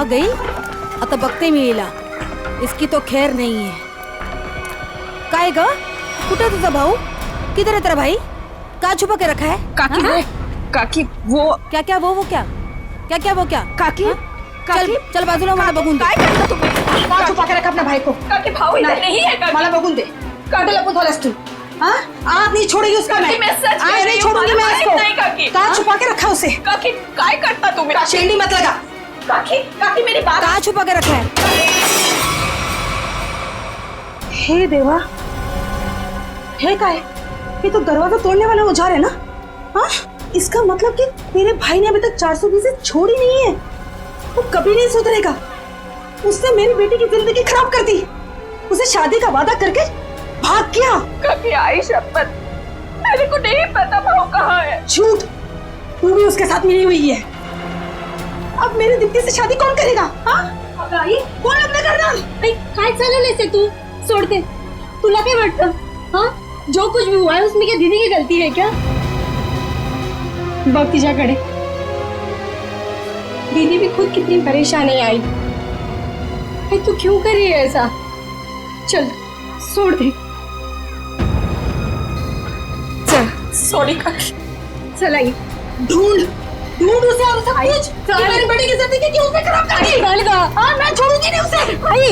आ गई आता बघते मी हिला. इसकी तो खैर नहीं है. काय ग, कुठे तुझा भाऊ? किधर है तेरा भाई? क्या छुपा के रखा है? काकी वो, काकी वो क्या क्या वो क्या क्या क्या वो क्या? काकी चल चल बाजूला, मला बघून दे. काय करता तुम्ही? का छुपा के रखा अपने भाई को? काकी भाऊ इधर नहीं है काकी. मला बघून दे. काटे लपून ठेवलास तू. हाँ? आज नहीं छोड़ेगी उसका मैं. मैं सच कह आज रही नहीं हूँ, छोड़ूंगी मैं मला इसको. माहित नाही काकी. का छुपा के रखा उसे? काकी काय करता तुम्ही? शेंडी मत लगा. काकी काकी मेरी बात. क्या छुपा के रखा है? हे देवा, हे काय? ये तो दरवाजा तोड़ने वाला औजार है ना? हाँ? इसका मतलब कि तेरे भाई ने अभी तक 420 से छोड़ी नहीं है. वो कभी नहीं सुधरेगा. उसने मेरी बेटी की जिंदगी खराब कर दी. उसे शादी का वादा करके भाग गया. काकी आई शपथ, मेरे को नहीं पता भाऊ कहाँ है. झूठ. तू भी उसके साथ मिली हुई है. अब मेरी दीप्ति से शादी कौन करेगा? हाँ? आई कौन लग्न करणार? काय चालवलंयस हे तू? सोडते. तुला काय वाटतं? हाँ? जो कुछ भी हुआ है उसमें क्या दीदी की गलती है क्या? बघ तिच्याकडे. दीदी भी खुद कितनी परेशान है आई. तू क्यों कर रही है ऐसा? चल छोड़ दे. चल सॉरी काकी. चल आई. ढूंढ ढूंढ उसे और सब कुछ. कि मेरी बेटी की जिंदगी क्यों उसने खराब कर दी? चल गा. हाँ, मैं छोड़ूंगी नहीं उसे. आई.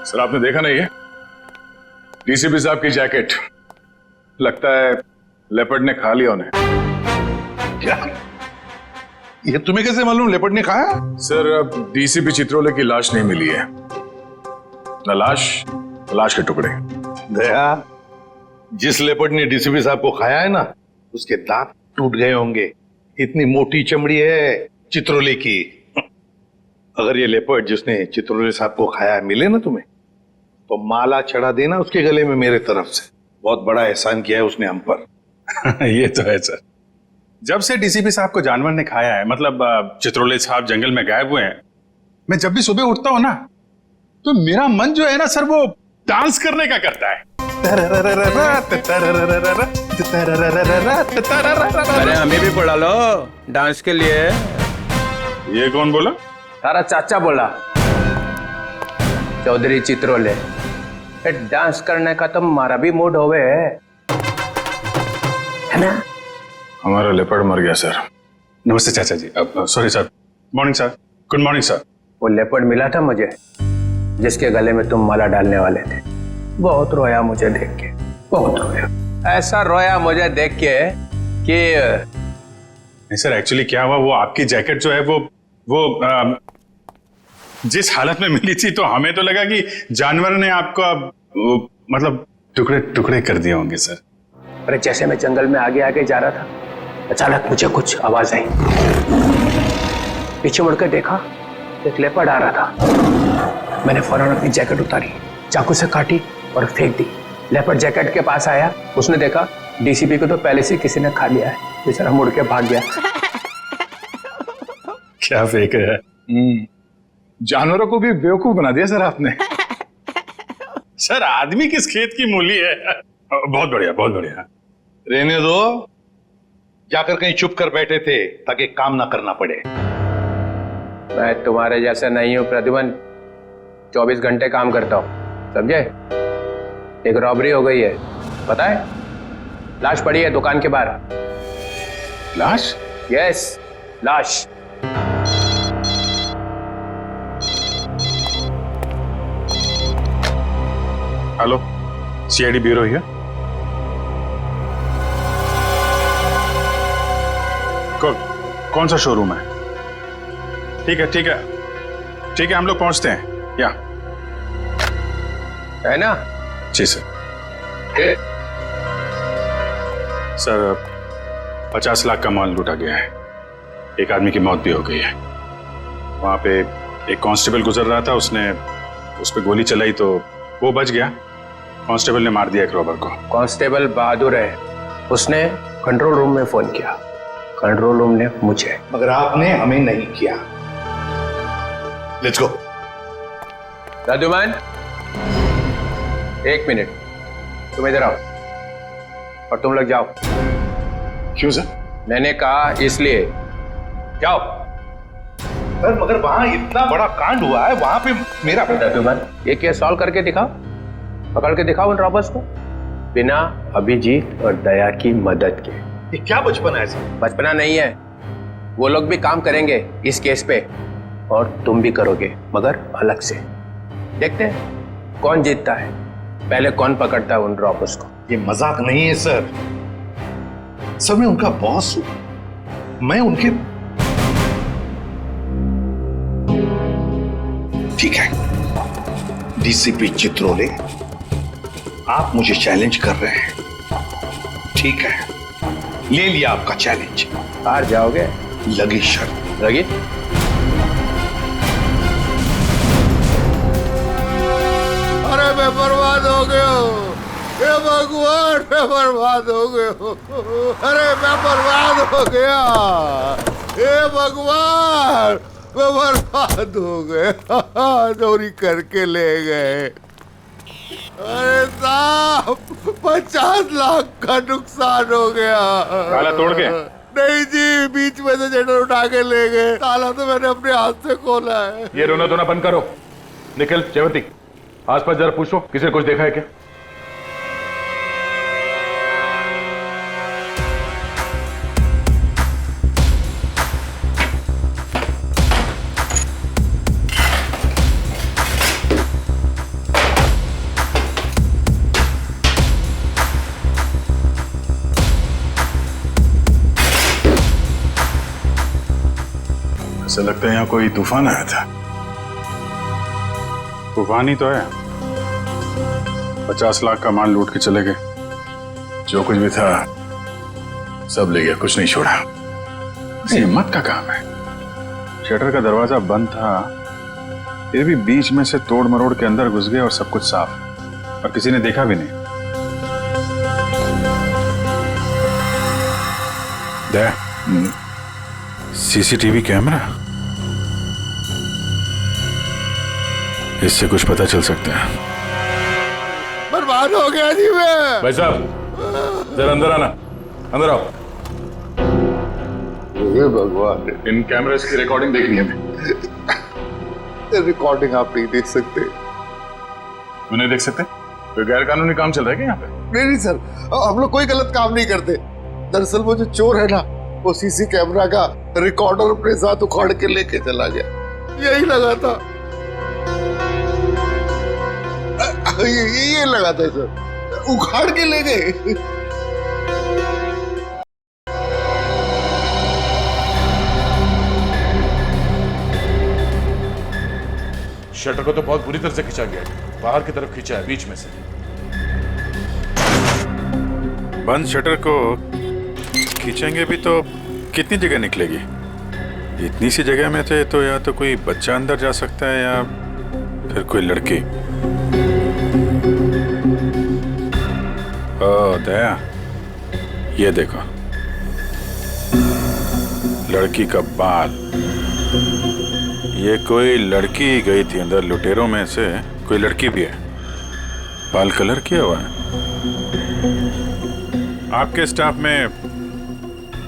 सर आपने देखा नहीं है? डीसीपी साहब की जैकेट. लगता है लेपर्ड ने खा लिया उन्हें. क्या? ये तुम्हें कैसे मालूम लेपर्ड ने खाया? सर अब डीसीपी चित्रोले की लाश नहीं मिली है. न लाश के टुकड़े. दया, जिस लेपर्ड ने डीसीपी साहब को खाया है ना, उसके दांत टूट गए होंगे. इतनी मोटी चमड़ी है चित्रोले की. अगर ये लेपर्ड जिसने चित्रोले साहब को खाया मिले ना तुम्हें, तो माला चढ़ा देना उसके गले में मेरे तरफ से. बहुत बड़ा एहसान किया है उसने हम पर. ये तो है सर. जब से डीसीपी साहब को जानवर ने खाया है, मतलब चित्रोले साहब जंगल में गायब हुए हैं, मैं जब भी सुबह उठता हूं ना, तो मेरा मन जो है ना सर, वो डांस करने का करता है. अरे हमें भी बुला लो डांस के लिए. ये कौन बोला? तारा चाचा बोला, चौधरी चित्रोले. डांस करने का तो हमारा भी मूड होवे है ना. हमारा लेपर्ड मर गया सर. नमस्ते चाचा जी. Sorry sir. Morning sir. Good morning sir. वो लेपर्ड मिला था मुझे, जिसके गले में तुम माला डालने वाले थे. बहुत रोया मुझे देख के, बहुत रोया. ऐसा रोया मुझे देख के कि नहीं सर, एक्चुअली क्या हुआ, वो आपकी जैकेट जो है वो जिस हालत में मिली थी, तो हमें तो लगा कि जानवर ने आपको मतलब टुकड़े टुकड़े कर दिए होंगे सर. अरे जैसे मैं जंगल में आगे आगे जा रहा था, अचानक मुझे कुछ आवाज आई. पीछे मुड़कर देखा, एक लेपर्ड आ रहा था. मैंने फौरन अपनी जैकेट उतारी, चाकू से काटी और फेंक दी. लेपर्ड जैकेट के पास आया, उसने देखा डीसीपी को तो पहले से किसी ने खा लिया है. बेचारा मुड़ के भाग गया. क्या फेंक है. जानवरों को भी बेवकूफ बना दिया सर आपने. सर आदमी किस खेत की मूली है. बहुत बढ़िया, बहुत बढ़िया। रहने दो, जाकर कहीं चुप कर बैठे थे ताकि काम ना करना पड़े। मैं तुम्हारे जैसा नहीं हूं प्रद्युमन, 24 घंटे काम करता हूं, समझे? एक रॉबरी हो गई है, पता है? लाश पड़ी है दुकान के बाहर। लाश? यस, लाश। हेलो, सीआईडी ब्यूरो है? कौन सा शोरूम है? ठीक है ठीक है ठीक है, हम लोग पहुंचते हैं। या है ना? जी सर। सर 50 लाख का माल लूटा गया है, एक आदमी की मौत भी हो गई है। वहां पे एक कांस्टेबल गुजर रहा था, उसने उस पर गोली चलाई तो वो बच गया। कांस्टेबल ने मार दिया एक रॉबर को। कांस्टेबल बहादुर है, उसने कंट्रोल रूम में फोन किया, कंट्रोल रूम ने मुझे। मगर आपने हमें नहीं किया। Let's go. प्रद्युमन, 1 मिनट, तुम इधर आओ और तुम लोग जाओ। क्यों सर? मैंने कहा इसलिए, जाओ। सर मगर वहां इतना बड़ा कांड हुआ है, वहां पे मेरा प्रद्युमन, ये केस सॉल्व करके दिखाओ, पकड़ के दिखाओ उन रॉबर्स को, बिना अभिजीत और दया की मदद के। ये क्या बचपन है सर? बचपना नहीं है, वो लोग भी काम करेंगे इस केस पे और तुम भी करोगे, मगर अलग से। देखते हैं कौन जीतता है, पहले कौन पकड़ता है उन रॉबर्स को। ये मजाक नहीं है सर। सर मैं उनका बॉस हूं, मैं उनके। ठीक है डीसीपी चित्रोले, आप मुझे चैलेंज कर रहे हैं, ठीक है, ले लिया आपका चैलेंज। हार जाओगे? लगी शर्त। लगी? अरे मैं बर्बाद हो गया हूँ, हे भगवान, मैं बर्बाद हो गया हूँ। अरे मैं बर्बाद हो गया, हे भगवान, मैं बर्बाद हो गया। चोरी करके ले गए। अरे साहब 50 लाख का नुकसान हो गया। ताला तोड़ के? नहीं जी, बीच में से शटर उठा के ले गए। ताला तो मैंने अपने हाथ से खोला है। ये रोना धोना बंद करो। निखिल, जयवंती, आसपास जरा पूछो, किसी ने कुछ देखा है क्या? ऐसा लगता है यहाँ कोई तूफान आया था। तूफान ही तो है। 50 लाख का माल लूट के चले गए, जो कुछ भी था सब ले गया, कुछ नहीं छोड़ा। हिम्मत का काम है। शटर का दरवाजा बंद था, फिर भी बीच में से तोड़ मरोड़ के अंदर घुस गए और सब कुछ साफ, और किसी ने देखा भी नहीं। सीसीटीवी कैमरा, इससे कुछ पता चल सकता है। बर्बाद हो गया जी मैं। भाई साहब जरा अंदर आना, अंदर आओ। हे भगवान, इन कैमरास की रिकॉर्डिंग देखनी है हमें। रिकॉर्डिंग आप नहीं देख सकते। क्यों नहीं देख सकते? कोई गैर कानूनी काम चल रहा है क्या यहाँ पे? नहीं सर, हम लोग कोई गलत काम नहीं करते। दरअसल वो जो चोर है ना, वो सीसी कैमरा का रिकॉर्डर अपने साथ उखाड़ के लेके चला गया। यही लगा था, ये लगा था सर, उखाड़ के ले गए। शटर को तो बहुत बुरी तरह से खींचा गया है, बाहर की तरफ खींचा है, बीच में से। बंद शटर को खींचेंगे भी तो कितनी जगह निकलेगी? इतनी सी जगह में थे तो या तो कोई बच्चा अंदर जा सकता है या फिर कोई लड़की। ओ दया, ये देखो, लड़की का बाल। ये कोई लड़की गई थी अंदर, लुटेरों में से कोई लड़की भी है। बाल कलर किया हुआ है। आपके स्टाफ में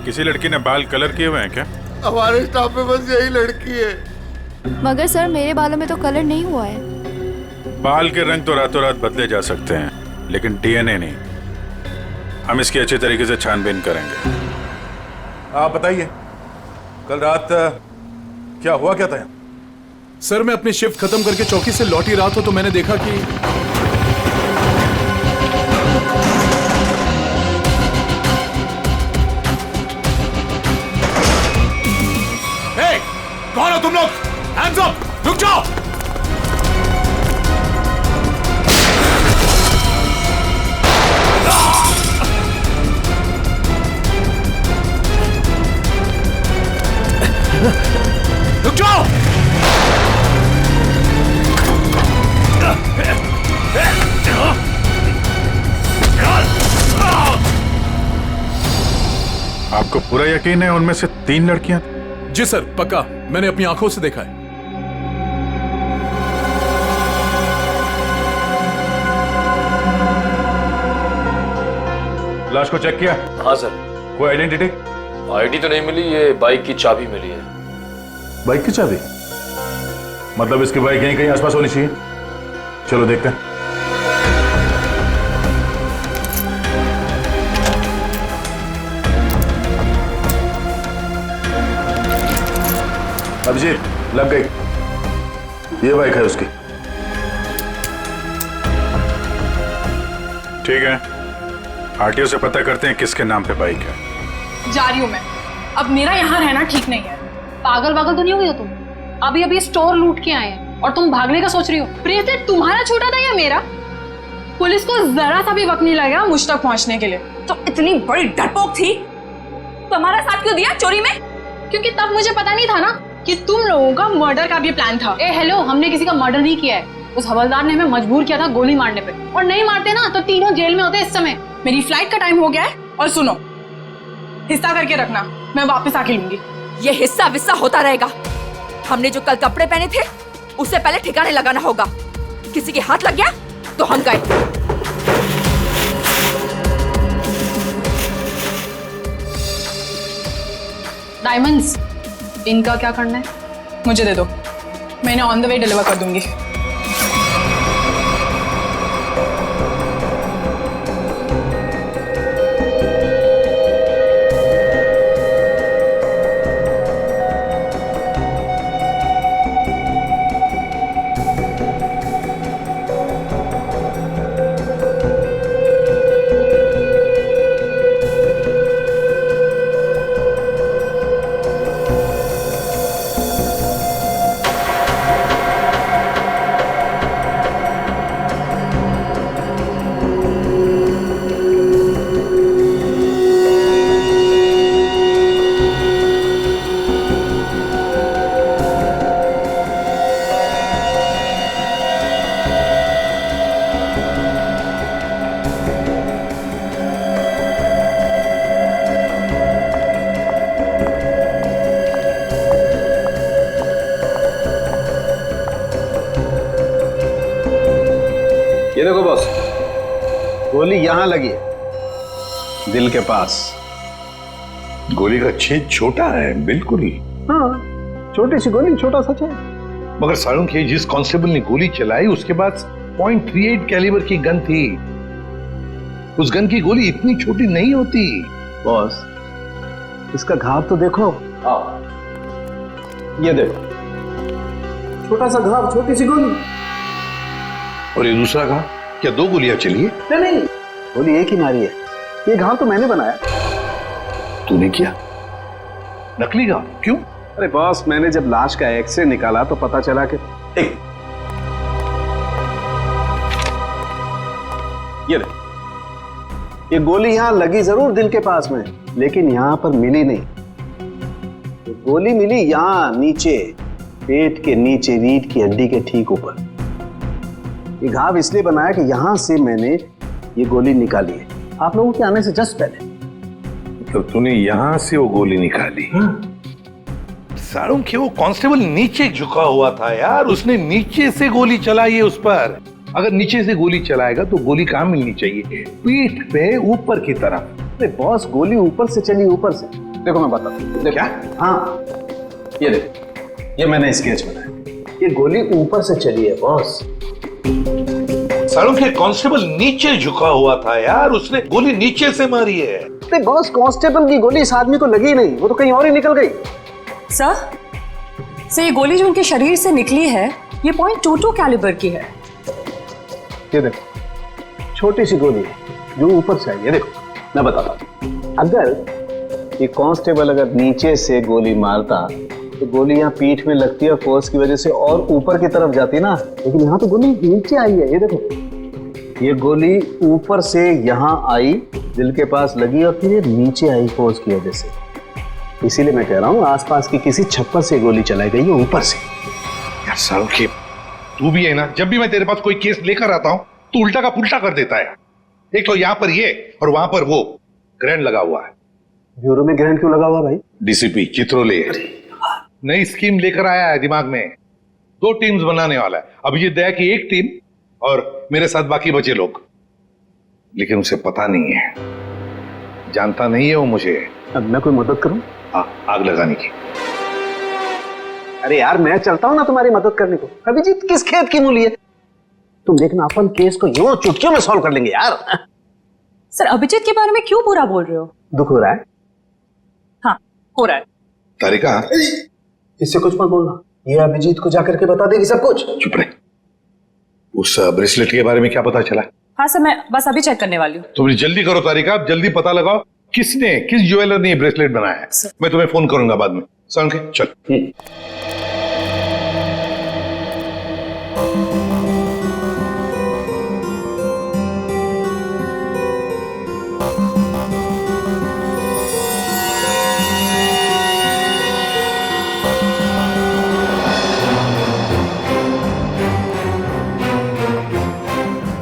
किसी लड़की ने बाल कलर किए हुए हैं क्या? हमारे स्टाफ में बस यही लड़की है। मगर सर मेरे बालों में तो कलर नहीं हुआ है। बाल के रंग तो रातों रात बदले जा सकते हैं, लेकिन डीएनए नहीं। हम इसकी अच्छी तरीके से छानबीन करेंगे। आप बताइए, कल रात क्या हुआ क्या था? सर मैं अपनी शिफ्ट खत्म करके चौकी से लौटी रहा था तो मैंने देखा कि कौन हो तुम लोग? Hands up! रुक जाओ! रुक जाओ! आपको पूरा यकीन है उनमें से 3 लड़कियां? जी सर पक्का, मैंने अपनी आंखों से देखा है। लाश को चेक किया? हाँ सर। कोई आइडेंटिटी? आईडी तो नहीं मिली, ये बाइक की चाबी मिली है। बाइक की चाबी? मतलब इसकी बाइक यहीं कहीं आसपास होनी चाहिए। चलो देखते हैं। अभिजीत, लग गई। ये बाइक है उसकी। ठीक है, आरटीओ से पता करते हैं किसके नाम पे बाइक है। जा रही हूँ मैं। अब मेरा यहाँ रहना ठीक नहीं है। पागल वागल तो नहीं हो गई हो तुम? अभी अभी स्टोर लूट के आए हैं और तुम भागने का सोच रही हो? प्रियते, तुम्हारा छोटा था या मेरा? पुलिस को जरा सा भी वक्त नहीं लगा मुझ तक पहुंचने के लिए। तो इतनी बड़ी डरपोक थी, तुम्हारा साथ क्यों दिया चोरी में? क्योंकि तब मुझे पता नहीं था ना कि तुम लोगों का मर्डर का भी प्लान था। ए हेलो, हमने किसी का मर्डर नहीं किया है। उस हवलदार ने हमें मजबूर किया था गोली मारने पे, और नहीं मारते ना तो तीनों जेल में होते इस समय। मेरी फ्लाइट का टाइम हो गया है, और सुनो, हिस्सा करके रखना, मैं वापस आके लूंगी। ये हिस्सा विस्सा होता रहेगा। हमने जो कल कपड़े पहने थे उससे पहले ठिकाने लगाना होगा। किसी के हाथ लग गया तो हम गए। डायमंड्स, इनका क्या करना है? मुझे दे दो, मैंने ऑन द वे डिलीवर कर दूंगी। ये देखो बॉस, गोली यहाँ लगी है, दिल के पास। गोली का छेद छोटा है, बिल्कुल। हाँ, छोटी सी गोली, छोटा सा छेद। मगर सारुण के जिस कांस्टेबल ने गोली चलाई उसके पास .38 कैलिबर की गन थी। उस गन की गोली इतनी छोटी नहीं होती। बॉस, इसका घाव तो देखो। हाँ ये देखो, छोटा सा घाव, छोटी सी गोली। और ये दूसरा घाव? क्या 2 गोलियां चली है? नहीं, गोली एक ही मारी है। ये घाव तो मैंने बनाया। तूने किया? नकली घाव? क्यों? अरे बॉस, मैंने जब लाश का एक्सरे निकाला तो पता चला कि ये गोली यहाँ लगी जरूर दिल के पास में, लेकिन यहाँ पर मिली नहीं। ये गोली मिली यहाँ नीचे, पेट के नीचे, रीढ़ की हड्डी के ठीक ऊपर। ये घाव इसलिए बनाया कि यहां से मैंने ये गोली निकाली है आप लोगों के आने से जस्ट पहले। तो तूने यहां से वो गोली निकाली? सारुण के वो कांस्टेबल नीचे झुका हुआ था यार, उसने नीचे से गोली चलाई है उस पर। अगर नीचे से गोली चलाएगा तो गोली कहाँ मिलनी चाहिए? पीठ पे ऊपर की तरफ। अरे बॉस, गोली ऊपर से चली, ऊपर से। देखो मैं बताता हूँ। क्या? हाँ, ये देखो, ये मैंने स्केच बनाया। ये गोली ऊपर से चली है बॉस। सालों के कांस्टेबल नीचे झुका हुआ था यार, उसने गोली नीचे से मारी है। अरे बॉस, कांस्टेबल की गोली इस आदमी को लगी नहीं, वो तो कहीं और ही निकल गई। सर ये गोली जो उनके शरीर से निकली है ये .22 कैलिबर की है। ये देखो, छोटी सी गोली है जो ऊपर से आई है। देखो मैं बताता हूँ, अगर ये कांस्टेबल अगर नीचे से गोली मारता तो गोली यहाँ पीठ में लगती है, फोर्स की वजह से और ऊपर की तरफ जाती ना, लेकिन यहाँ तो गोली नीचे आई है। ये देखो, ये गोली ऊपर से यहाँ आई, दिल के पास लगी और फिर ये नीचे आई फोर्स की वजह से। इसीलिए मैं कह रहा हूँ आसपास की किसी छप्पर से गोली चलाई गई है ऊपर से। यार सालों के, तू भी है ना, जब भी मैं तेरे पास कोई केस लेकर आता हूँ तो उल्टा का पुल्टा कर देता है। एक तो यहाँ पर ये और वहां पर वो ग्रैंड लगा हुआ है। ब्यूरो में ग्रैंड क्यों लगा हुआ भाई? डीसीपी चित्रोले नई स्कीम लेकर आया है दिमाग में। 2 टीम्स बनाने वाला है। अभिजीत दया की एक टीम और मेरे साथ बाकी बचे लोग। लेकिन उसे पता नहीं है, जानता नहीं है वो मुझे। अब मैं कोई मदद करूं? आग लगाने की। अरे यार, मैं चलता हूं ना तुम्हारी मदद करने को। अभिजीत किस खेत की मूली है? तुम देखना, अपन केस को यूं चुटकियों में सॉल्व कर लेंगे यार। सर अभिजीत के बारे में क्यों बुरा बोल रहे हो? दुख हो रहा है? हाँ हो रहा है। तारिका, इससे कुछ मत बोलना, ये अभिजीत को जाकर के बता देगी सब कुछ। चुप रहे। उस ब्रेसलेट के बारे में क्या पता चला? हाँ सर, मैं बस अभी चेक करने वाली हूँ। तुम जल्दी करो तारिका, जल्दी पता लगाओ किस ज्वेलर ने ये ब्रेसलेट बनाया है। मैं तुम्हें फोन करूंगा बाद में। समझ के चल।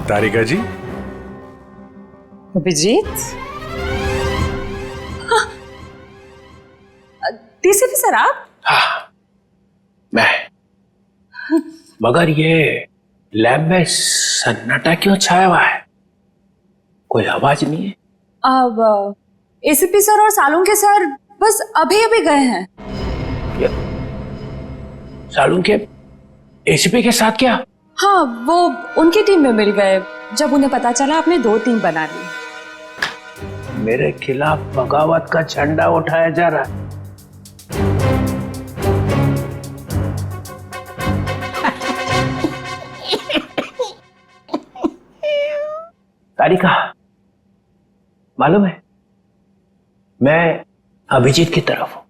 तारिका जी। अभिजीत, डीसीपी सर आप? हाँ मैं, मगर ये लैब में सन्नाटा क्यों छाया हुआ है? कोई आवाज नहीं है। अब एसीपी सर और सालुंके सर बस अभी अभी गए हैं। सालुंके एसीपी के साथ क्या? हाँ वो उनकी टीम में मिल गए जब उन्हें पता चला आपने 2 टीम बना ली। मेरे खिलाफ बगावत का झंडा उठाया जा रहा है। तारिका, मालूम है मैं अभिजीत की तरफ हूं।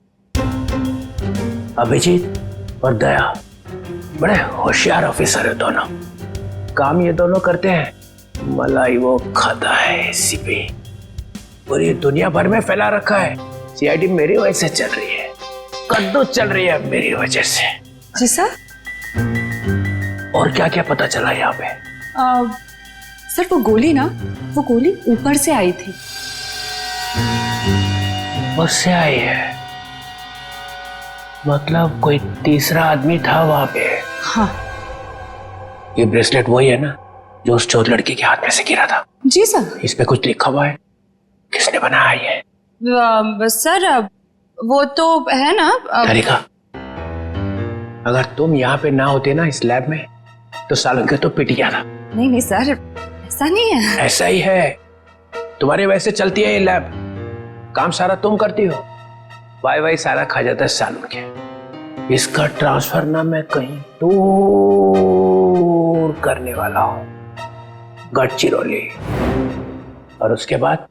अभिजीत और दया बड़े होशियार ऑफिसर है दोनों। काम ये दोनों करते हैं, मलाई वो खाता है एसीपी। पूरी दुनिया भर में फैला रखा है। सीआईडी मेरी वजह से चल रही है, कद्दू चल रही है मेरी वजह से। जी सर। और क्या क्या पता चला यहाँ पे? सर वो गोली ऊपर से आई थी। ऊपर से आई है? मतलब कोई तीसरा आदमी था वहां पे? हाँ। ये ब्रेसलेट वही है ना जो उस चोर लड़की के हाथ में से गिरा था? जी सर। इस पे कुछ लिखा हुआ है? किसने बनाया ये? सर वो तो है ना। तारिका, अगर तुम यहाँ पे ना होते ना इस लैब में तो सालुंके तो पिट गया था। नहीं सर, ऐसा नहीं है। ऐसा ही है। तुम्हारी वजह से चलती है ये लैब। काम सारा तुम करती हो, वाई सारा खा जाता है सालुंके। इसका ट्रांसफर ना मैं कहीं दूर करने वाला हूं, गढ़चिरौली। और उसके बाद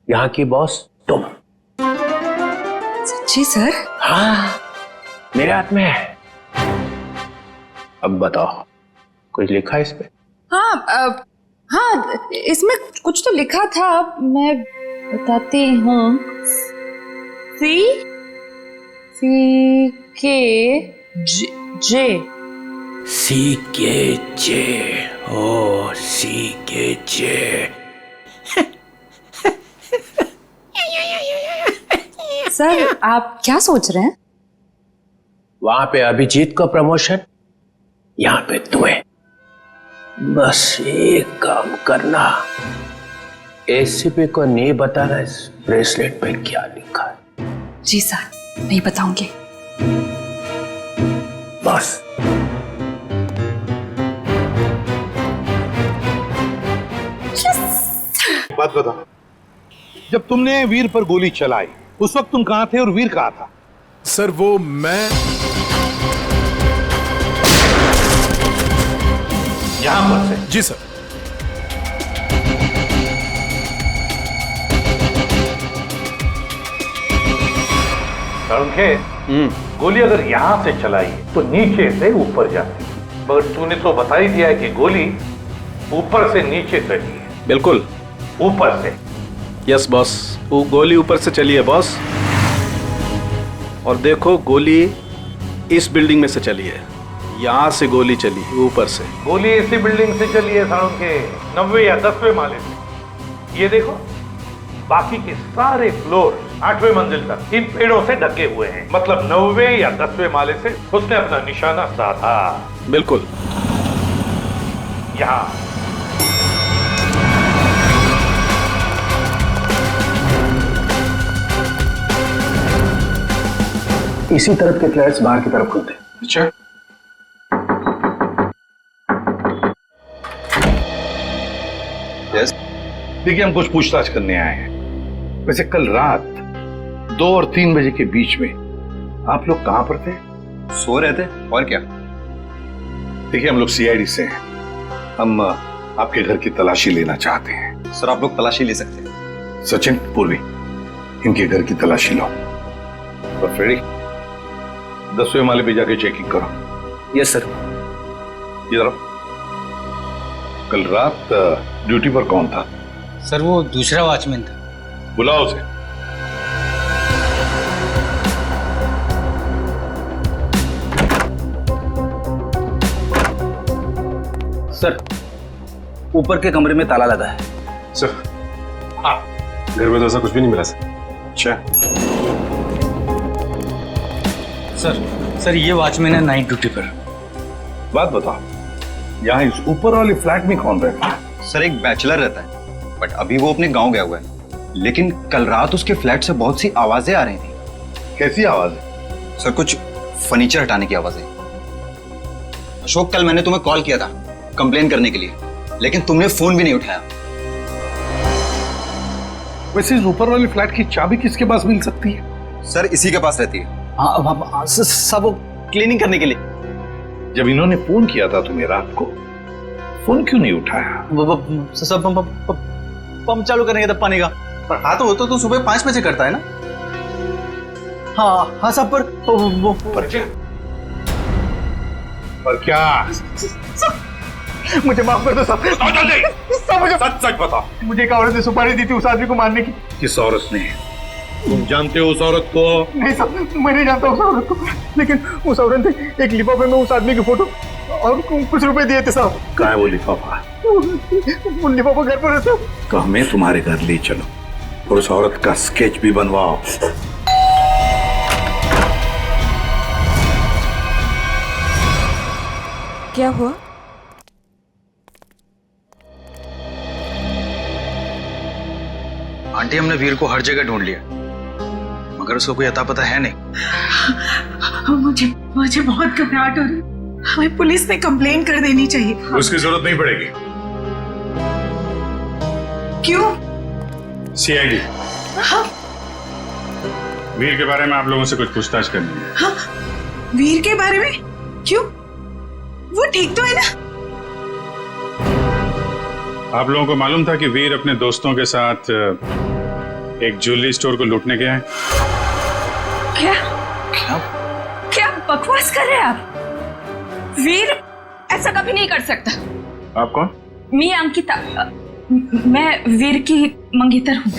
यहाँ की बॉस तुम। सच्ची सर? हाँ, मेरे हाथ में है। अब बताओ, कुछ लिखा है इस पे? हाँ इसमें कुछ तो लिखा था, मैं बताती हूँ। C K J ओ CKJ। सर आप क्या सोच रहे हैं? वहां पे अभिजीत को प्रमोशन, यहाँ पे तुम्हें। बस एक काम करना, एसीपी को नहीं बताना इस ब्रेसलेट पे क्या लिखा है। जी सर, नहीं बताऊंगी। बस। बात बता, जब तुमने वीर पर गोली चलाई उस वक्त तुम कहां थे और वीर कहां था? सर वो मैं यहां पर से? जी सर। गोली अगर यहां से चलाई तो नीचे से ऊपर जाती, मगर तूने तो बता ही दिया है कि गोली ऊपर से नीचे चली है। बिल्कुल ऊपर से। यस बॉस, वो गोली ऊपर से चली है बॉस। और देखो गोली इस बिल्डिंग में से चली है, यहाँ से गोली चली है ऊपर से। गोली इसी बिल्डिंग से चली है सारुण के 9वें या 10वें माले से। ये देखो, बाकी के सारे फ्लोर 8वें मंजिल तक इन पेड़ों से ढके हुए हैं, मतलब 9वें या 10वें माले से उसने अपना निशाना साधा। बिल्कुल। यहाँ इसी तरफ के फ्लैट्स बाहर की तरफ खुलते हैं। अच्छा, यस। देखिए, हम कुछ पूछताछ करने आए हैं। वैसे कल रात 2 और 3 बजे के बीच में आप लोग कहां पर थे? सो रहे थे, और क्या। देखिए, हम लोग सीआईडी से हैं, हम आपके घर की तलाशी लेना चाहते हैं। सर, आप लोग तलाशी ले सकते हैं। सचिन, पूर्वी, इनके घर की तलाशी लो। और फ्रेडी, 10वें माले पे जाके चेकिंग करो। Yes sir. इधर कल रात ड्यूटी पर कौन था? सर, वो दूसरा वॉचमैन था। बुलाओ उसे। सर, ऊपर के कमरे में ताला लगा है। सर, हाँ, घर में तो ऐसा कुछ भी नहीं मिला सर। अच्छा सर, ये वॉचमैन है नाइट ड्यूटी पर। बात बताओ, यहाँ इस ऊपर वाले फ्लैट में कौन रहता है? सर, एक बैचलर रहता है, बट अभी वो अपने गांव गया हुआ है। लेकिन कल रात उसके फ्लैट से बहुत सी आवाजें आ रही थी। कैसी आवाजें? सर, कुछ फर्नीचर हटाने की आवाजें। अशोक, कल मैंने तुम्हें कॉल किया था कंप्लेन करने के लिए, लेकिन तुमने फोन भी नहीं उठाया। वैसे इस ऊपर वाले फ्लैट की चाबी किसके पास मिल सकती है? सर, इसी के पास रहती है। हाँ, सब वो क्लीनिंग करने के लिए। जब इन्होंने फोन किया था तुम्हें रात को, फोन क्यों नहीं उठाया? सब पंप चालू करने का पानी का। पर हाँ, तो तो सुबह 5 बजे करता है ना। हाँ सब पर क्या? मुझे माफ कर दो सब। मुझे सच बताओ, मुझे एक औरत ने सुपारी दी थी उस आदमी को मारने की। किस औरत ने? तुम जानते हो उस औरत को? नहीं साहब, मैं नहीं जानता उस औरत को, लेकिन उस औरत ने एक लिफाफे में उस आदमी की फोटो और कुछ रुपए दिए थे साहब। कहाँ है वो लिफाफा? वो लिफाफा घर पर रहता। तो हमें तुम्हारे घर ले चलो और उस औरत का स्केच भी बनवाओ। क्या हुआ? आंटी, हमने वीर को हर जगह ढूंढ लिया, मगर उसको कोई अता पता है नहीं। मुझे बहुत घबराहट हो रही है। हमें पुलिस में कंप्लेन कर देनी चाहिए। उसकी जरूरत नहीं पड़ेगी। क्यों? सीआईडी, वीर के बारे में आप लोगों से कुछ पूछताछ करनी है। हाँ, वीर के बारे में? क्यों? वो ठीक तो है ना? आप लोगों को मालूम था कि वीर अपने दोस्तों के साथ एक ज्वेलरी स्टोर को लूटने गया है? क्या क्या बकवास कर रहे हैं आप? वीर ऐसा कभी नहीं कर सकता। आप कौन? मैं अंकिता, मैं वीर की मंगेतर हूँ।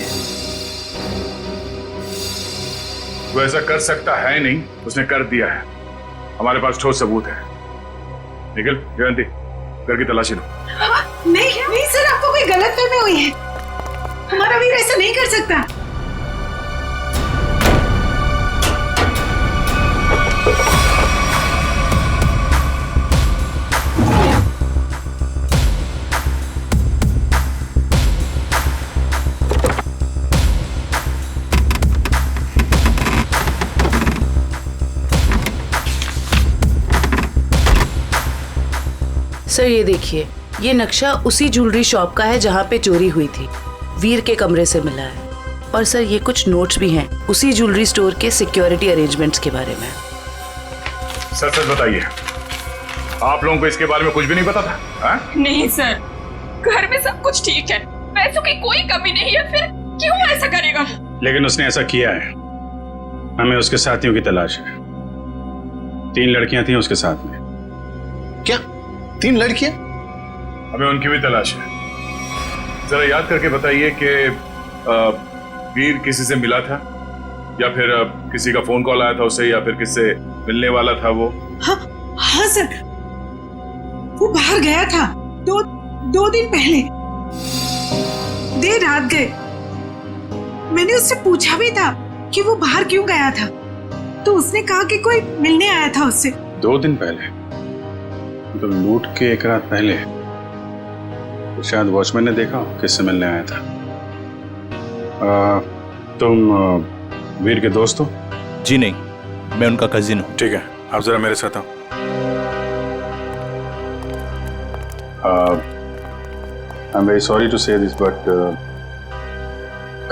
वो ऐसा कर सकता है नहीं, उसने कर दिया है। हमारे पास ठोस सबूत है। निखिल, जयंती, घर की तलाशी लो। नहीं सर, आपको कोई गलतफहमी हुई है। हमारा वीर ऐसा नहीं कर सकता। सर ये देखिए, ये नक्शा उसी ज्वेलरी शॉप का है जहाँ पे चोरी हुई थी। वीर के कमरे से मिला है। और सर ये कुछ नोट्स भी हैं उसी ज्वेलरी स्टोर के सिक्योरिटी अरेंजमेंट्स के बारे में। सच सच बताइए, आप लोगों को इसके बारे में कुछ भी नहीं पता था? हा? नहीं सर, घर में सब कुछ ठीक है, पैसों की कोई कमी नहीं है, फिर क्यों ऐसा करेगा? लेकिन उसने ऐसा किया है। हमें उसके साथियों की तलाश है। 3 लड़कियां थी उसके साथ में। क्या 3 लड़कियां? हमें उनकी भी तलाश है। जरा याद करके बताइए कि वीर किसी से मिला था या फिर किसी का फोन कॉल आया था उसे, या फिर किससे मिलने वाला था वो? हाँ सर, वो बाहर गया था 2 दिन पहले, देर रात गए। मैंने उससे पूछा भी था कि वो बाहर क्यों गया था, तो उसने कहा कि कोई मिलने आया था उससे। 2 दिन पहले? तो लूट के 1 रात पहले तो शायद वॉचमैन ने देखा किससे मिलने आया था। तुम वीर के दोस्त हो? जी नहीं, मैं उनका कजिन हूँ। ठीक है, आप जरा मेरे साथ आओ। I am very sorry to say this, but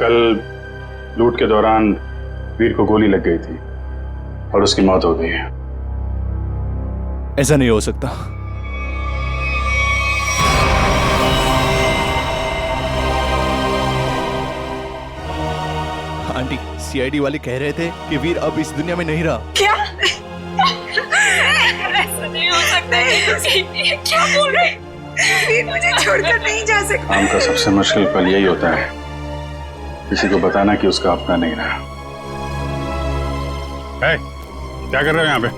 कल लूट के दौरान वीर को गोली लग गई थी और उसकी मौत हो गई है। ऐसा नहीं हो सकता। आंटी, सीआईडी वाले कह रहे थे कि वीर अब इस दुनिया में नहीं रहा। क्या? ऐसा नहीं हो सकता। ये क्या बोल रहे? वीर मुझे छोड़कर नहीं जा सकता। काम का सबसे मुश्किल पल यही होता है, किसी को बताना कि उसका अपना नहीं रहा। क्या कर रहे हो यहाँ पे?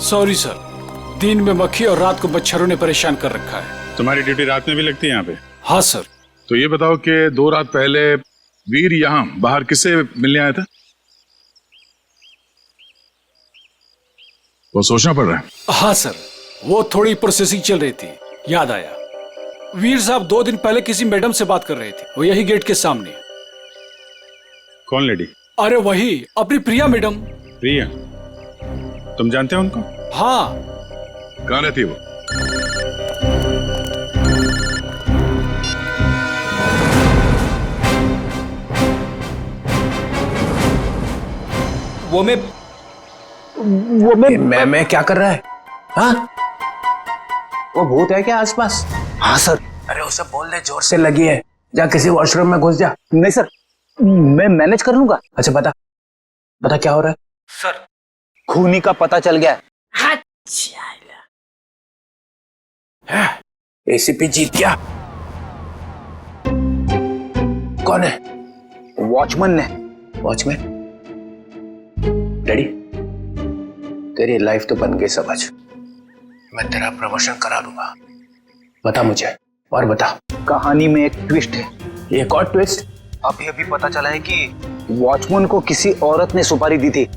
सॉरी सर, दिन में मक्खी और रात को मच्छरों ने परेशान कर रखा है। तुम्हारी ड्यूटी रात में भी लगती है यहाँ पे? हाँ सर। तो ये बताओ कि 2 रात पहले वीर यहाँ बाहर किससे मिलने आया था? वो सोचना पड़ रहा है। हाँ सर, वो थोड़ी प्रोसेसिंग चल रही थी, याद आया। वीर साहब 2 दिन पहले किसी मैडम से बात कर रहे थे, वो यही गेट के सामने। कौन लेडी? अरे वही, अपनी प्रिया मैडम। प्रिया? तुम जानते हो उनको? हाँ। कहाँ रहती है वो? मैं क्या कर रहा है? हाँ, वो भूत है क्या आसपास? हाँ सर। अरे उसे बोल दे जोर से लगी है, जा किसी वॉशरूम में घुस जा। नहीं सर, मैं मैनेज कर लूंगा। अच्छा बता क्या हो रहा है? सर, खूनी का पता चल गया। एसीपी जीत गया। कौन है? वॉचमैन ने। वॉचमैन? डैडी, तेरी लाइफ तो बन गई समझ। मैं तेरा प्रमोशन करा दूंगा। बता मुझे, और बता। कहानी में एक ट्विस्ट है। एक और ट्विस्ट? अभी पता चला है कि वॉचमैन को किसी औरत ने सुपारी दी थी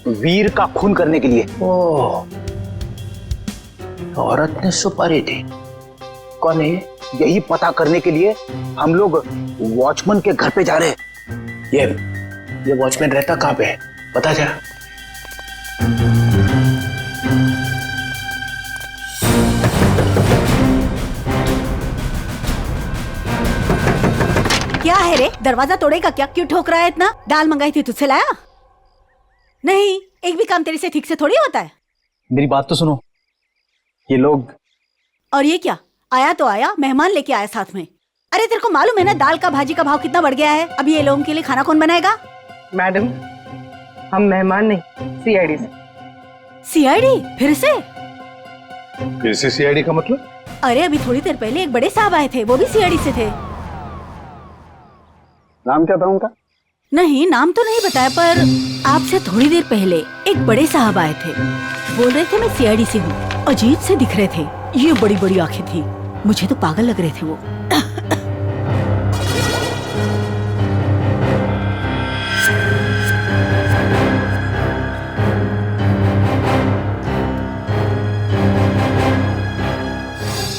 वीर का खून करने के लिए। ओह, औरत ने सुपारी दी? कौन है? यही पता करने के लिए हम लोग वॉचमैन के घर पे जा रहे हैं। ये वॉचमैन रहता कहाँ पे है, पता जरा। क्या है रे, दरवाजा तोड़ेगा क्या? क्यों ठोक रहा है इतना? दाल मंगाई थी, तुझसे लाया नहीं? एक भी काम तेरे से ठीक से थोड़ी होता है। मेरी बात तो सुनो, ये लोग। और ये क्या, आया तो आया, मेहमान लेके आया साथ में। अरे तेरे को मालूम है ना दाल का भाजी का भाव कितना बढ़ गया है? अभी ये लोगों के लिए खाना कौन बनाएगा? मैडम, हम मेहमान नहीं, सीआईडी से। सीआईडी? फिर से सीआईडी का मतलब? अरे अभी थोड़ी देर पहले एक बड़े साहब आए थे, वो भी सीआईडी से थे। नाम क्या था उनका? नहीं, नाम तो नहीं बताया, पर आपसे थोड़ी देर पहले एक बड़े साहब आए थे, बोल रहे थे मैं सीआईडी से हूँ। अजीब से दिख रहे थे, ये बड़ी बड़ी आंखें थी, मुझे तो पागल लग रहे थे वो।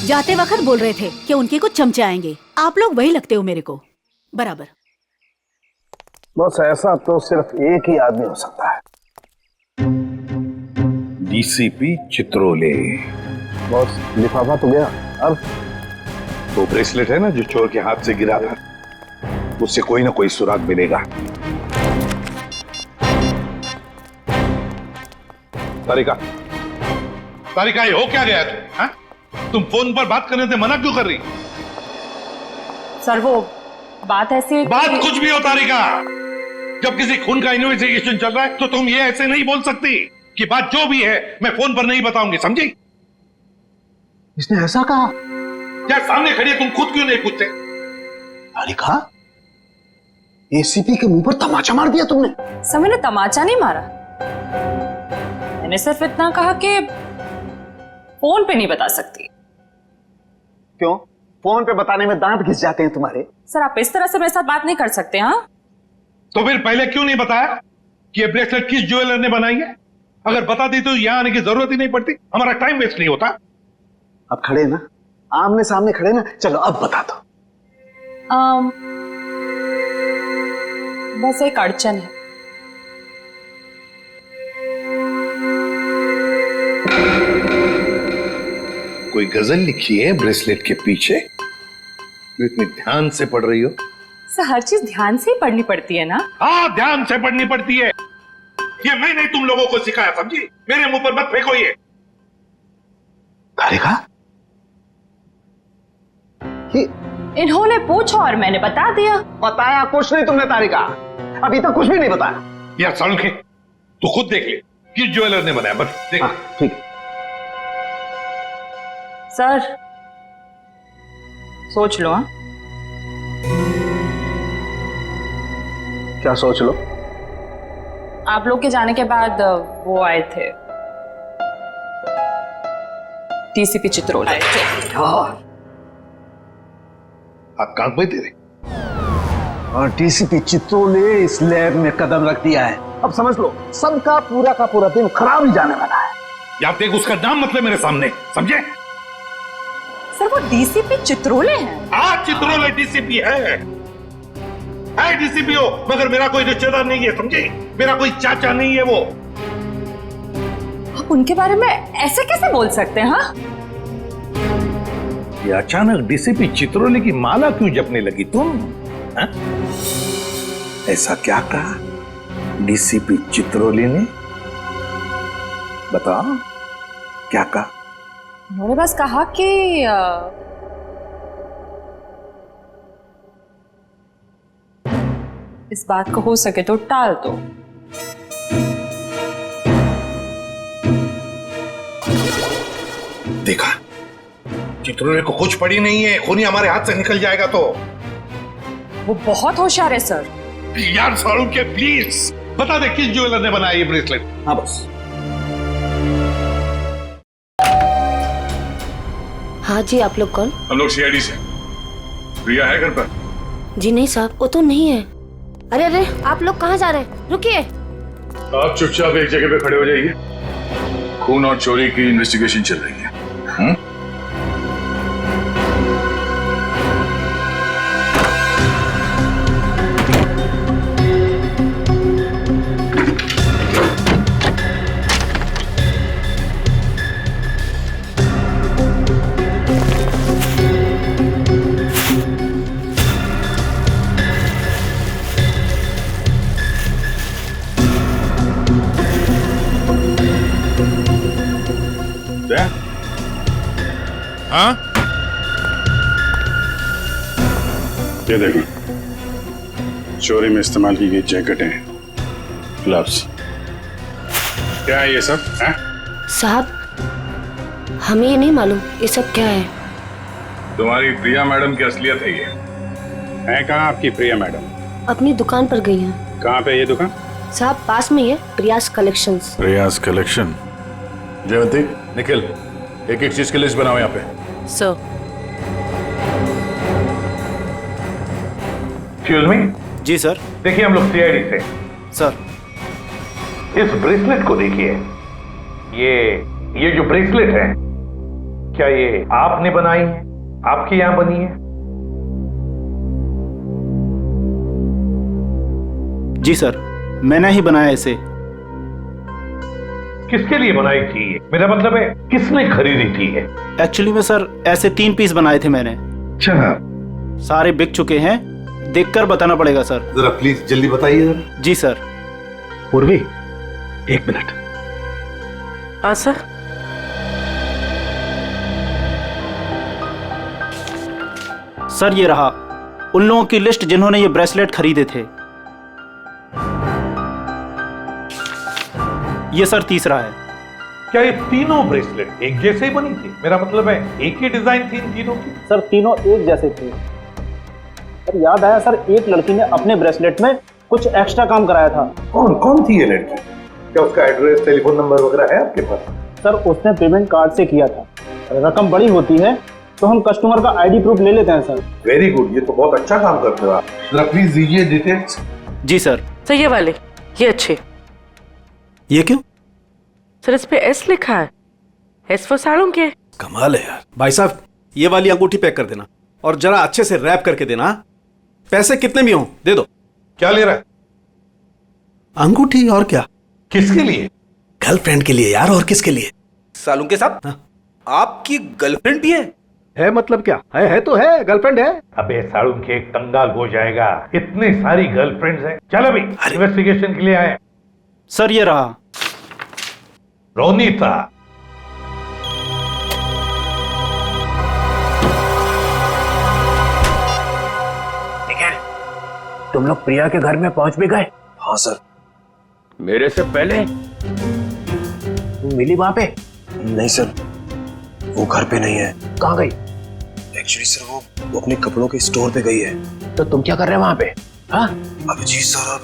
जाते वक्त बोल रहे थे कि उनके कुछ चमचे आएंगे। आप लोग वही लगते हो मेरे को बराबर। बस ऐसा तो सिर्फ एक ही आदमी हो सकता है। डीसीपी चित्रोले। बॉस लिफाफा तो गया, अब वो ब्रेसलेट है ना जो चोर के हाथ से गिरा था, उससे कोई ना कोई सुराग मिलेगा। तारिका, तारिका ये हो क्या गया तुम फोन पर बात करने से मना क्यों कर रही? सर वो बात ऐसी बात कुछ भी हो तारिका, जब किसी खून का इन्वेस्टिगेशन चल रहा है तो तुम ये ऐसे नहीं बोल सकती कि बात जो भी है मैं फोन पर नहीं बताऊंगी, समझी? इसने ऐसा कहा? क्या सामने खड़ी है, तुम खुद क्यों नहीं पूछते? तारिका, एसीपी के मुंह पर तमाचा मार दिया तुमने। सर मैंने तमाचा नहीं मारा, मैंने सिर्फ इतना कहा कि फोन पे नहीं बता सकती। क्यों? फोन पे बताने में दांत घिस जाते हैं तुम्हारे। सर आप इस तरह से मेरे साथ बात नहीं कर सकते। हाँ तो फिर पहले क्यों नहीं बताया कि ये ब्रेसलेट किस ज्वेलर ने बनाई है? अगर बता दी तो यहां आने की जरूरत ही नहीं पड़ती, हमारा टाइम वेस्ट नहीं होता। अब खड़े ना, आमने सामने खड़े ना, चलो अब बता दो। बस एक अड़चन है। कोई गजल लिखी है ब्रेसलेट के पीछे? जो इतनी ध्यान से पढ़ रही हो? सर हर चीज ध्यान से ही पढ़नी पड़ती है ना। हाँ ध्यान से पढ़नी पड़ती है, ये मैंने तुम लोगों को सिखाया, समझी? मेरे मुंह पर मत फेंको ये। तारिका, इन्होंने पूछा और मैंने बता दिया। बताया कुछ नहीं तुमने तारिका, अभी तक कुछ भी नहीं बताया। यार सड़के तू खुद देख ले किस ज्वेलर ने बनाया, बस देख। ठीक है सर सोच लो। हाँ क्या सोच लो? आप लोग के जाने के बाद वो आए थे, डीसीपी चित्रोल आए थे। आप काम पे तेरे और डीसीपी चित्रोल ने इस लैब में कदम रख दिया है। अब समझ लो सबका पूरा का पूरा दिन खराब ही जाने वाला है। यार देख उसका नाम मतलब मेरे सामने, समझे? सर वो डीसीपी चित्रोले हैं। हाँ चित्रोले डीसीपी है डीसीपी हो, मगर मेरा कोई रिश्तेदार नहीं है, समझे? मेरा कोई चाचा नहीं है वो। आप उनके बारे में ऐसे कैसे बोल सकते हैं? हाँ ये अचानक डीसीपी चित्रोले की माला क्यों जपने लगी तुम? हा? ऐसा क्या कहा डीसीपी चित्रोले ने? बताओ क्या कहा? उन्होंने बस कहा कि इस बात को हो सके तो टाल दो। देखा, चित्रोले को कुछ पड़ी नहीं है, खूनी हमारे हाथ से निकल जाएगा तो। वो बहुत होशियार है सर। यार सारू के प्लीज बता दे किस ज्वेलर ने बनाया ये ब्रेसलेट। हाँ बस। हाँ जी, आप लोग कौन? हम लोग सीआईडी से। प्रिया है घर पर? जी नहीं साहब, वो तो नहीं है। अरे अरे, आप लोग कहाँ जा रहे हैं? रुकिए। आप चुपचाप एक जगह पे खड़े हो जाइए, खून और चोरी की इन्वेस्टिगेशन चल रही है। हाँ? ये देखो, चोरी में इस्तेमाल की गई जैकेटें, ग्लव्स। क्या है ये सब? साहब हमें ये नहीं मालूम ये सब क्या है। तुम्हारी प्रिया मैडम की असलियत है ये। है कहाँ आपकी प्रिया मैडम? अपनी दुकान पर गई हैं। कहाँ पे ये दुकान? साहब पास में ही है, प्रियास कलेक्शंस। प्रियास कलेक्शन। जयवंती, निखिल, एक एक चीज की लिस्ट बनाओ यहाँ पे। सर। Excuse me. जी सर। देखिए हम लोग सीआईडी से। सर इस ब्रेसलेट को देखिए, ये जो ब्रेसलेट है, क्या ये आपने बनाई है? आपके यहां बनी है? जी सर, मैंने ही बनाया इसे। किसके लिए बनाई थी? मेरा मतलब है किसने खरीदी थी? एक्चुअली में सर ऐसे 3 पीस बनाए थे मैंने। अच्छा, सारे बिक चुके हैं, देखकर बताना पड़ेगा सर। जरा प्लीज जल्दी बताइए जरा। जी सर। पूर्वी 1 मिनट। हाँ सर। सर ये रहा उन लोगों की लिस्ट जिन्होंने ये ब्रेसलेट खरीदे थे। ये सर तीसरा है। क्या ये तीनों ब्रेसलेट एक जैसे ही बनी थी? मेरा मतलब है एक ही डिजाइन थी इन तीनों की? सर तीनों एक जैसे थे। सर याद आया सर, एक लड़की ने अपने ब्रेसलेट में कुछ एक्स्ट्रा काम कराया था। कौन थी ये लड़की? क्या उसका एड्रेस, टेलीफोन नंबर वगैरह है आपके पास? सर उसने पेमेंट कार्ड से किया था। रकम बड़ी होती है तो हम कस्टमर का आईडी प्रूफ ले लेते हैं सर। वेरी गुड, ये तो बहुत अच्छा काम करते हो आप। जरा प्लीज दीजिए डिटेल्स। जी सर। सर ये वाले, ये अच्छे। ये क्यों? सर इस पे एस लिखा है, एस फॉर साड़ों के। कमाल है यार। भाई साहब ये वाली अंगूठी पैक कर देना और जरा अच्छे से रैप करके देना। पैसे कितने भी हों दे दो। क्या ले रहा है? अंगूठी। और क्या? किसके लिए? गर्लफ्रेंड के लिए यार, और किसके लिए? सालुंके के साथ आपकी गर्लफ्रेंड भी है मतलब क्या है तो है, गर्लफ्रेंड है। अबे साड़ू के कंगाल हो जाएगा, इतनी सारी गर्लफ्रेंड्स हैं। चल अभी इन्वेस्टिगेशन के लिए आए। सर ये रहा रोनीता। निखिल, तुम लोग प्रिया के घर में पहुंच भी गए? हाँ सर। मेरे से पहले? तुम मिली वहां पे? नहीं सर, वो घर पे नहीं है। कहाँ गई? एक्चुअली सर वो अपने कपड़ों के स्टोर पे गई है। तो तुम क्या कर रहे हो वहां पे? हाँ? अभिजीत सर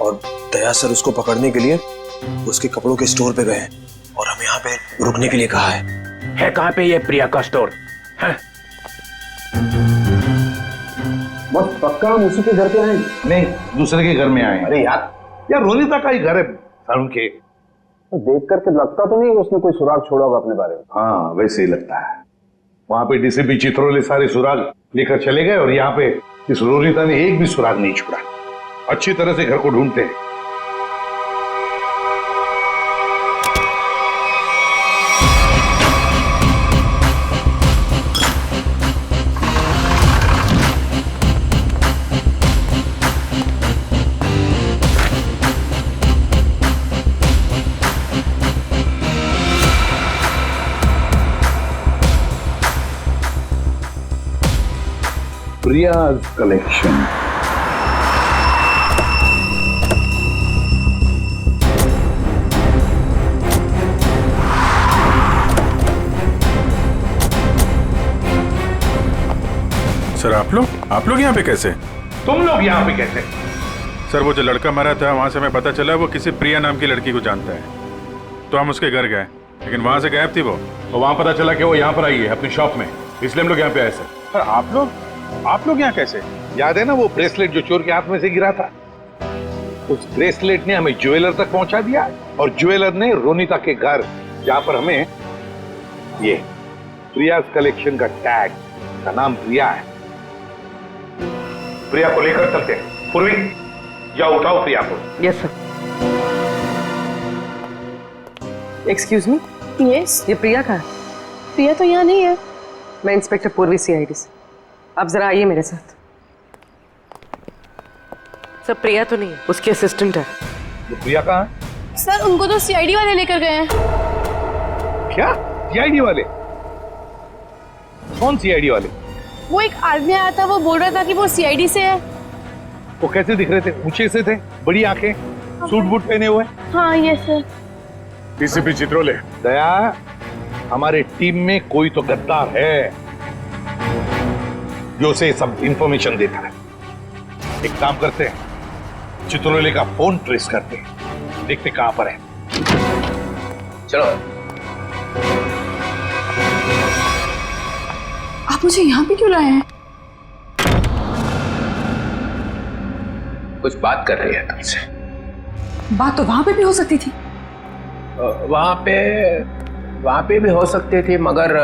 और दया सर उसको पकड़ने के लिए उसके कपड़ों के स्टोर पे गए और हमें यहाँ पे रुकने के लिए कहा है। कहाँ पे ये प्रिया का स्टोर? बस पक्का हम उसी के घर पे आए? नहीं, दूसरे के घर में आए। अरे यार रोनीता का ही घर है साड़ू के। तो देख करके लगता तो नहीं उसने कोई सुराग छोड़ा होगा अपने बारे में। हाँ वैसे ही लगता है। वहां पे डीसीपी चित्रोले सारे सुराग लेकर चले गए और यहाँ पे इस रोनीता ने एक भी सुराग नहीं छोड़ा। अच्छी तरह से घर को ढूंढते हैं। प्रियाज कलेक्शन। सर आप लोग यहाँ पे कैसे? तुम लोग यहाँ पे कैसे? सर वो जो लड़का मरा था वहां से हमें पता चला वो किसी प्रिया नाम की लड़की को जानता है, तो हम उसके घर गए, लेकिन वहां से गायब थी वो। और वहां पता चला कि वो यहाँ पर आई है अपनी शॉप में, इसलिए हम लोग यहाँ पे आए सर। सर आप लोग यहाँ कैसे? याद है ना वो ब्रेसलेट जो चोर के हाथ में से गिरा था? उस ब्रेसलेट ने हमें ज्वेलर तक पहुंचा दिया और ज्वेलर ने रोनीता के घर, जहां पर हमें ये प्रियाज कलेक्शन का टैग, का नाम प्रिया है। प्रिया को लेकर चलते हैं। पूर्वी जाओ, उठाओ प्रिया को। Yes sir. एक्सक्यूज मी। यस। ये प्रिया का है? प्रिया तो यहाँ नहीं है। मैं इंस्पेक्टर पूर्वी सीआईडी से। आप जरा आइए मेरे साथ। सर प्रिया तो नहीं है, उसकी असिस्टेंट है। प्रिया कहाँ है? सर उनको तो सीआईडी वाले लेकर गए हैं। क्या सीआईडी वाले? कौन सीआईडी वाले? वो एक आदमी आया था, वो बोल रहा था कि वो सीआईडी से है। वो कैसे दिख रहे थे? ऊंचे से थे, बड़ी आंखें, सूट बूट पहने हुए। हाँ यस सर। डीसीपी चित्रोले। दया, हमारे टीम में कोई तो गद्दार है जो उसे सब इंफॉर्मेशन देता है। एक काम करते हैं, चित्रोले का फोन ट्रेस करते हैं, देखते कहां पर है। चलो। आप मुझे यहाँ पे क्यों लाए हैं? कुछ बात कर रही है तुमसे। बात तो वहां पे भी हो सकती थी। वहां पे भी हो सकती थी, मगर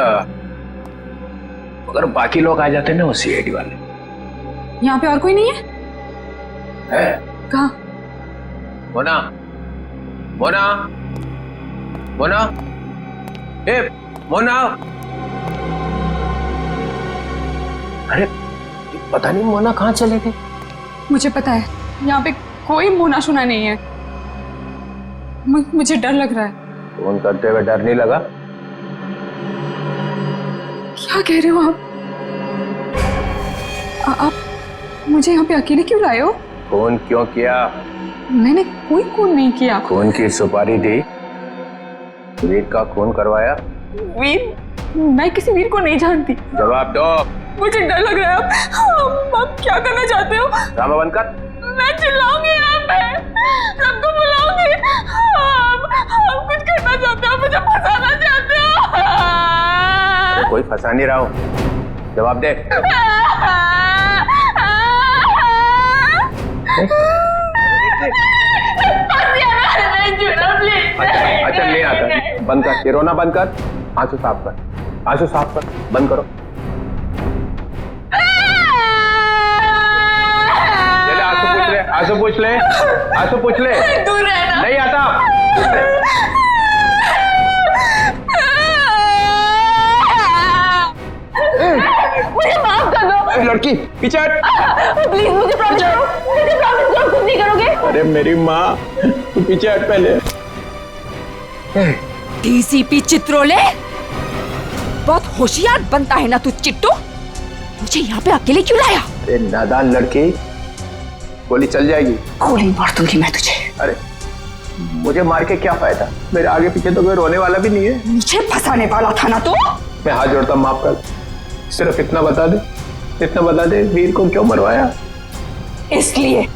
बाकी लोग आ जाते ना वो सीआईडी वाले। यहाँ पे और कोई नहीं है? कहाँ? मोना, मोना, मोना, ए मोना। अरे पता नहीं मोना कहाँ चले गए। मुझे पता है यहाँ पे कोई मोना सुना नहीं है। मुझे डर लग रहा है। फोन करते हुए डर नहीं लगा? क्या कह रहे हो आप मुझे यहाँ पे अकेले क्यों लाए हो? फोन क्यों किया? मैंने कोई खून नहीं किया। खून की सुपारी दी, वीर का खून करवाया। वीर? मैं किसी वीर को नहीं जानती। जवाब दो। मुझे डर लग रहा है। आप क्या करना चाहते हो? ड्रामा बंद कर। मैं चिल्लाऊंगी यहाँ पे, सबको बुलाऊंगी। आप कुछ करना चाहते हो, मुझे फंसाना चाहते हो। कोई फंसा नहीं रहा हूँ, जवाब दे। अच्छा नहीं आता, बंद कर, ये रोना बंद कर, आंसू साफ कर, आंसू साफ कर, बंद करो। आंसू पूछ ले, आंसू पूछ ले। दूर रहना। नहीं आता। मुझे माफ कर दो। लड़की पीछे हट। प्लीज मुझे प्रॉमिस करो, मुझे प्रॉमिस करो कुछ नहीं करोगे। अरे मेरी माँ, तू पीछे हट पहले। डीसीपी चित्रोले, बहुत होशियार बनता है ना तू चिट्टू। मुझे यहाँ पे अकेले क्यों लाया? अरे नादान लड़की, गोली चल जाएगी। गोली मार दूंगी मैं तुझे। अरे मुझे मार के क्या फायदा? मेरे आगे पीछे तो कोई रोने वाला भी नहीं है। मुझे फंसाने वाला था ना तू। मैं हाथ जोड़ता, माफ कर। सिर्फ इतना बता दे, वीर को क्यों मरवाया? इसलिए